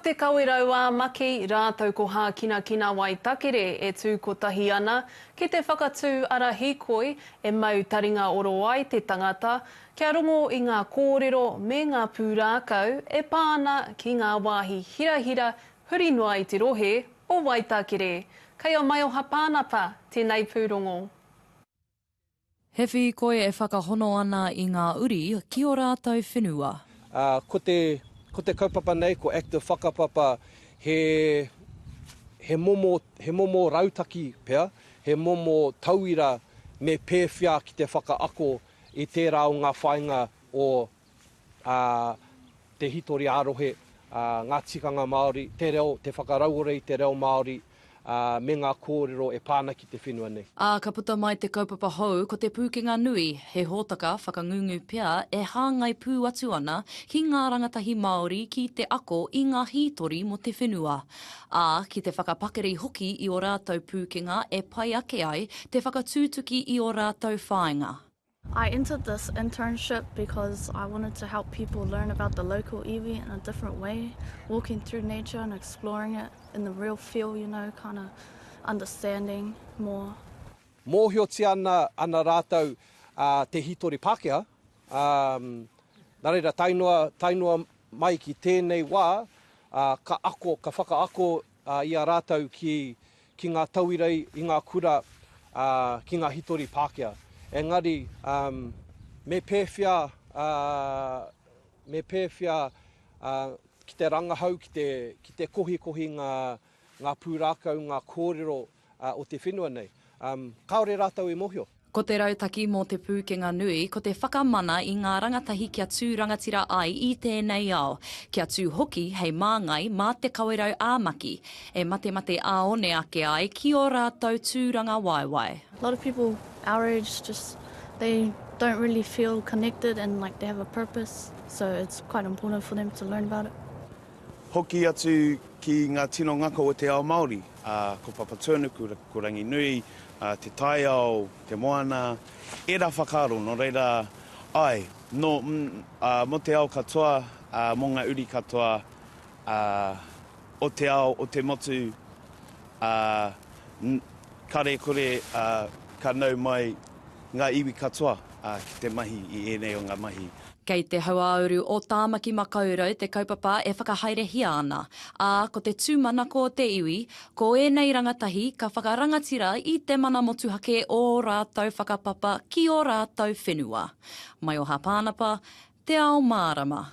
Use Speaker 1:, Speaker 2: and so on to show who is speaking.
Speaker 1: te Kawerau a Maki, rātou ko hā kina Waitākere e tū kotahi ana, ki te whakatū ara hikoi e mau taringa oro ai te tangata, kia rongo i ngā kōrero me ngā pūrākau e pāna ki ngā wāhi hirahira hurinua i te rohe o Waitākere. Kei o mai o hapānapa tēnei pūrongo.
Speaker 2: He koe e whakahono ana i ngā uri ki o rātou whenua.
Speaker 3: Ko te kaupapa nei, ko active whakapapa, he momo rautaki pea, he momo tauira me pēwhia ki te whakaako i tērā o ngā whainga o te hitori ārohe, ngā tikanga Māori, te reo, te whakarauore i te reo Māori, me ngā kōrero e pāna ki te whenua nei.
Speaker 2: Ka puta mai te kaupapa hou, ko te pūkenga nui, he hōtaka whakangungu pea e hāngai pū atu ana ki ngā rangatahi Māori ki te ako i ngā hītori mo te whenua. Ki te whakapakeri hoki i o rātou pūkenga e pai ake ai te whakatūtuki i o rātou whāinga.
Speaker 4: I entered this internship because I wanted to help people learn about the local iwi in a different way, walking through nature and exploring it in the real feel, you know, kind of understanding more.
Speaker 3: Mōhiotia ana rātou te hitori Pākehā, nā reira tainua mai ki tēnei wā, ka whakaako i a rātou ki ngā tauira i ngā kura ki ngā hitori Pākehā. Engari, me pēwhia ki te rangahau, ki te kohi ngā pūrākau, ngā kōrero o te whenua nei. Kaore rātou e mohio.
Speaker 2: Ko te rautaki mō te pūkenga nui, ko te whakamana i ngā rangatahi kia tū rangatira ai i tēnei ao. Kia tū hoki hei māngai mā te Kawerau a Maki, e mate aone ake ai ki o rātou tūranga waiwai.
Speaker 4: A lot of people our age they don't really feel connected and like they have a purpose, so it's quite important for them to learn about it.
Speaker 5: Hoki atu ki ngā tino ngako o te ao Māori, ko Papa Tūnuku, ko Rangi Nui, te taiao, te moana, e rā whakaro, no reira, mo te ao katoa, mo ngā uri katoa, o te ao, o te motu, kare kore, ka nau mai ngā iwi katoa, ki te mahi i ēnei o ngā mahi.
Speaker 2: Kei te hauauru o Tāmaki Makaurau, te kaupapa e whakahaerehia ana. Ko te tūmana ko te iwi, ko ēnei rangatahi ka whakarangatira i te mana motuhake o rātou whakapapa ki o rātou whenua. Mai o hapānapa, te ao mārama.